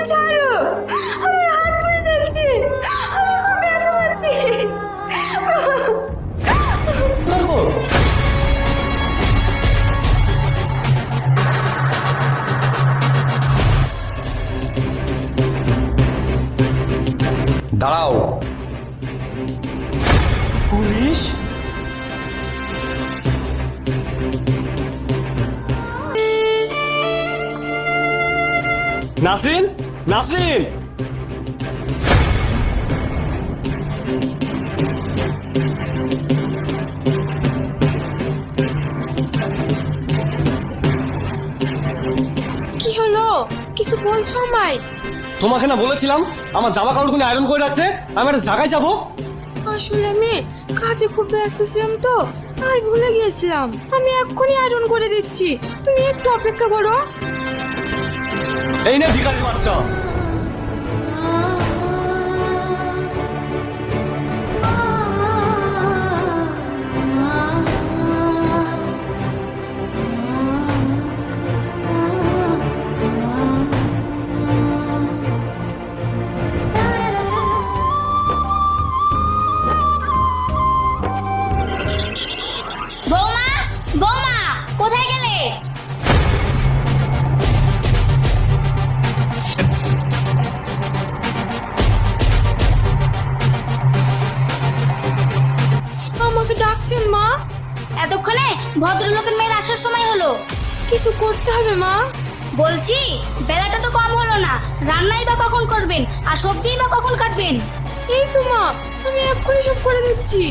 ছাড়ো, আমার হাত পুড়ে যাচ্ছে, আমি খুব ব্যথা পাচ্ছি। দাঁড়াও। পুলিশ? নাসরিন, নাসরিন! কি হলো, কিছু বলছো আমায়? তোমাকে না বলেছিলাম আমার জামা কাপড়গুলো আয়রন করে রাখতে, আমি একটা জায়গায় যাবো। আসলে আমি কাজে খুব ব্যস্ত ছিলাম তো, তাই ভুলে গিয়েছিলাম। আমি এক্ষুনি আয়রন করে দিচ্ছি, তুমি একটু অপেক্ষা করো। এই নে ভিখারির বাচ্চা। বৌমা, বৌমা, কোথায় গেলে? আমাকে ডাকছেন মা? এতক্ষণে ভদ্রলোকের মেয়ের আসার সময় হলো। কিছু করতে হবে মা। বলছি বেলাটা তো কম হলো না, রান্নাই বা কখন করবেন আর সবজিই বা কখন কাটবেন? এই তো মা, আমি এক্ষুনি সব করে দিচ্ছি।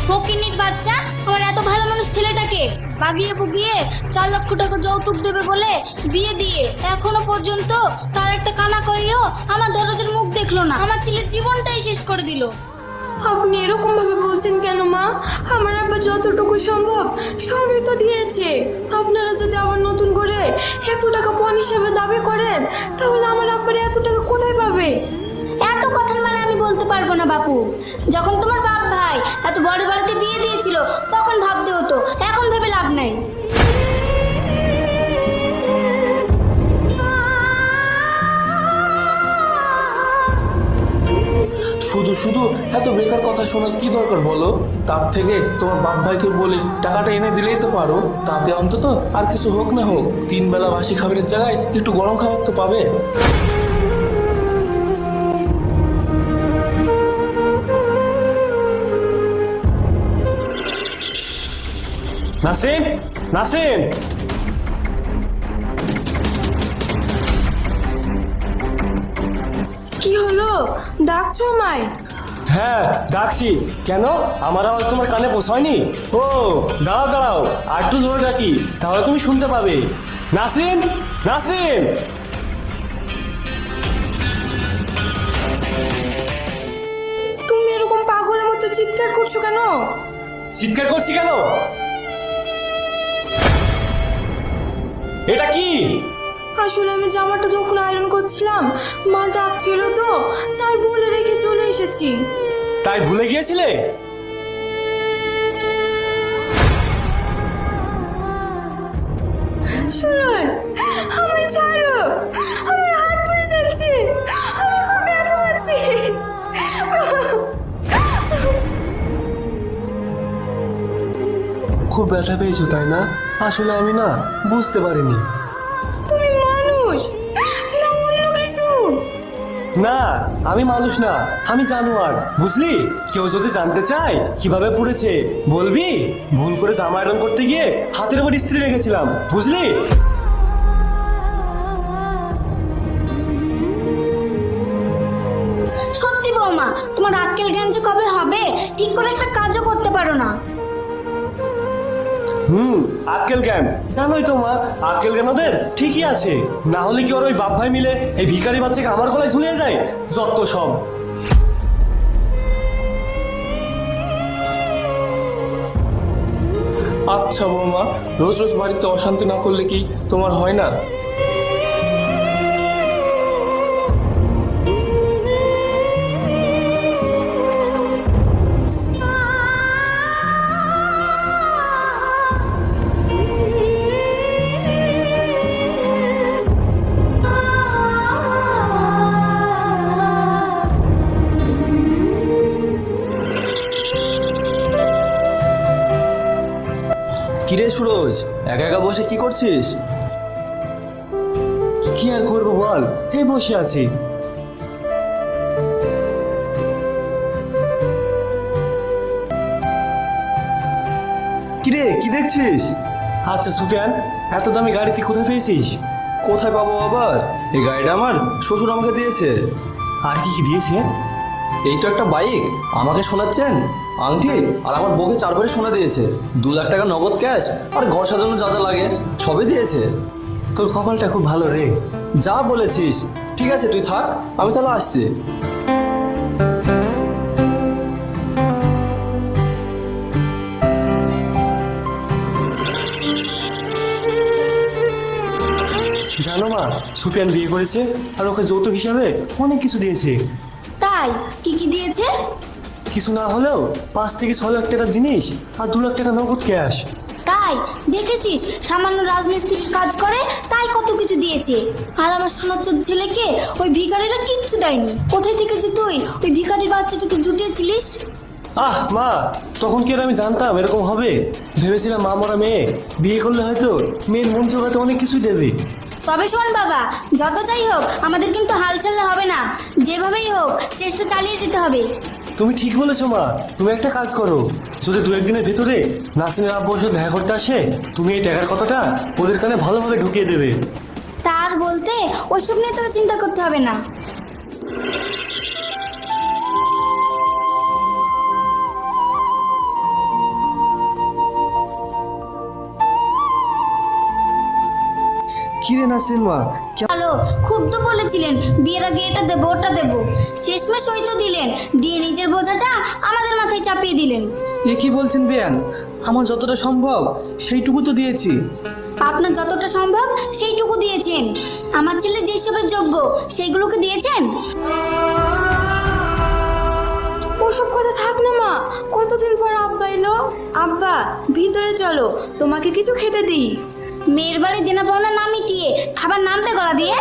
ফকিন্নির বাচ্চা, আমার এত ভালো মানুষ ছেলেটাকে বাগিয়ে বুগিয়ে 4 লক্ষ টাকা যৌতুক দেবে বলে বিয়ে দিয়ে এখনো পর্যন্ত তার একটা কানা করেও আমার দরজার মুখ দেখলো না। আমার ছেলের জীবনটাই শেষ করে দিল। আপনি এরকম ভাবে বলছেন কেন মা? আমার আব্বা যতটুকু সম্ভব সবই তো দিয়েছে। আপনারা যদি আবার নতুন করে এত টাকা পণ হিসাবে দাবি করেন, তাহলে আমার আব্বার এত টাকা কোথায় পাবে? এত কথার মানে আমি বলতে পারবো না বাপু। যখন তোমার বাপ ভাই এত বড় বাড়িতে বিয়ে দিয়েছিল তখন ভাবতে হতো, এখন ভেবে লাভ নাই। শুধু শুধু এত বেকার কথা শোনার কি দরকার বলো? তার থেকে তোমার বাপ ভাইকে বলে টাকাটা এনে দিলেই তো পারো, তাতে অন্তত আর কিছু হোক না হোক 3 বেলা বাসি খাবারের জায়গায় একটু গরম খাবার তো পাবে। নাসরিন, নাসরিন! কি হলো, ডাকছো আমায়? হ্যাঁ ডাকছি। কেন, আমার আওয়াজ তোমার কানে পৌঁছায়নি? ও দাঁড়াও দাঁড়াও, আর একটু ধরে ডাকি, তাহলে তুমি শুনতে পাবে। নাসরিন, নাসরিন! তুমি এরকম পাগলের মতো চিৎকার করছো কেন? চিৎকার করছি কেন? এটা কি? আসলে আমি জামাটা যখন আয়রন করছিলাম মা ডাকছিল তো, তাই বলে রেখে চলে এসেছি। তাই ভুলে গিয়েছিলে? সুরজ, আমায় ছাড়ো, আমার হাত পুড়ে যাচ্ছে, আমি খুব ব্যথা পাচ্ছি। খুব ব্যথা পেয়েছো তাই না? আসলে আমি না বুঝতে পারিনি। তুমি মানুষ না অন্য কিছু? না, আমি মানুষ না, আমি জানোয়ার, বুঝলি? কেউ যদি জানতে চায় কিভাবে পুড়েছে বলবি ভুল করে জামা আয়রন করতে গিয়ে হাতের উপর ইস্ত্রি রেখেছিলাম, বুঝলি? সত্যি বৌমা, তোমার আক্কেল জ্ঞান যে কবে হবে, ঠিক করে একটা কাজও করতে পারো না। আক্কেল জ্ঞান জানোই তো মা, আক্কেল জ্ঞান ওদের ঠিকই আছে, না হলে কি ওর ওই বাপ ভাই মিলে এই ভিখারি বাচ্চাকে আমার গলায় ঝুলিয়ে যায়? যত সব। আচ্ছা বৌমা, রোজ রোজ বাড়িতে অশান্তি না করলে কি তোমার হয় না? কিরে সুরজ, একা একা বসে কি করছিস? কি আর করবো বল, এই বসে আছি। কিরে কি দেখছিস? আচ্ছা সুফিয়ান, এত দামি গাড়ি তুই কোথায় পেয়েছিস? কোথায় পাবো আবার? এই গাড়িটা আমার শ্বশুর আমাকে দিয়েছে। আর কি কি দিয়েছে? এই তো একটা বাইক, আমাকে শোনাচ্ছেন, আংটি, আর আমার বউকে 4 ভরি সোনা দিয়েছে, 2 লাখ টাকা নগদ ক্যাশ, আর ঘর সাজানো যা যা লাগে সবই দিয়েছে। তোর কপালটা খুব ভালো রে। যা বলেছিস। ঠিক আছে তুই থাক, আমি তাহলে আসছি। জানো মা, সুফিয়ান বিয়ে করেছে আর ওকে যৌতুক হিসাবে অনেক কিছু দিয়েছে। তাই কি কি দিয়েছে? কিছু না হলেও 5 থেকে 6 লাখ টাকার জিনিস আর 2 লাখ টাকা নগদ ক্যাশ। তাই দেখেছিস, সামান্য রাজমিস্ত্রির কাজ করে তাই কত কিছু দিয়েছে। আর আমার সোনাচ্চর ছেলেকে ওই ভিখারিরা কিচ্ছু দেয়নি। কোথায় থেকে যে তুই ওই ভিখারির বাচ্চাটাকে জুটিয়েছিলিস? আহ মা, তখন কি আর আমি জানতাম এরকম হবে? ভেবেছিলাম মা মরা মেয়ে বিয়ে করলে হয়তো মেয়ের মন জোগাতে অনেক কিছুই দেবে। তবে শোন বাবা, যত যাই হোক আমাদের কিন্তু হাল ছাড়লে হবে না। যেভাবেই হোক চেষ্টা চালিয়ে যেতে হবে। তুমি ঠিক বলেছো মা। তুমি একটা কাজ করো, যদি 2-1 দিনের ভেতরে নাসিমের আব্বুর সাথে দেখা করতে আসে, তুমি এই টাকার কথাটা ওদের কানে ভালোভাবে ঢুকিয়ে দেবে। তার বলতে ওইসব নিয়ে তোকে চিন্তা করতে হবে না। কিরে নাসিম মা, হ্যালো, খুব তো বলেছিলেন বিয়ের আগে এটা দেবো ওটা দেবো, শেষমেশ ওই তো দিলেন, দিয়ে নিজের বোঝাটা আমাদের মাথায় চাপিয়ে দিলেন। এ কি বলছেন বেয়ান? আমার যতটা সম্ভব সেইটুকু তো দিয়েছি। আপনার যতটা সম্ভব সেইটুকু দিয়েছেন। আমার ছেলে যেসবের যোগ্য সেইগুলোকে দিয়েছেন। ওসব কথা থাক না মা, কতদিন পর আব্বা এলো। আব্বা ভিতরে চলো, তোমাকে কিছু খেতে দিই। মেয়ের বাড়ি দেনা পাওনা না মিটিয়ে খাবার নামবে গলা দিয়ে।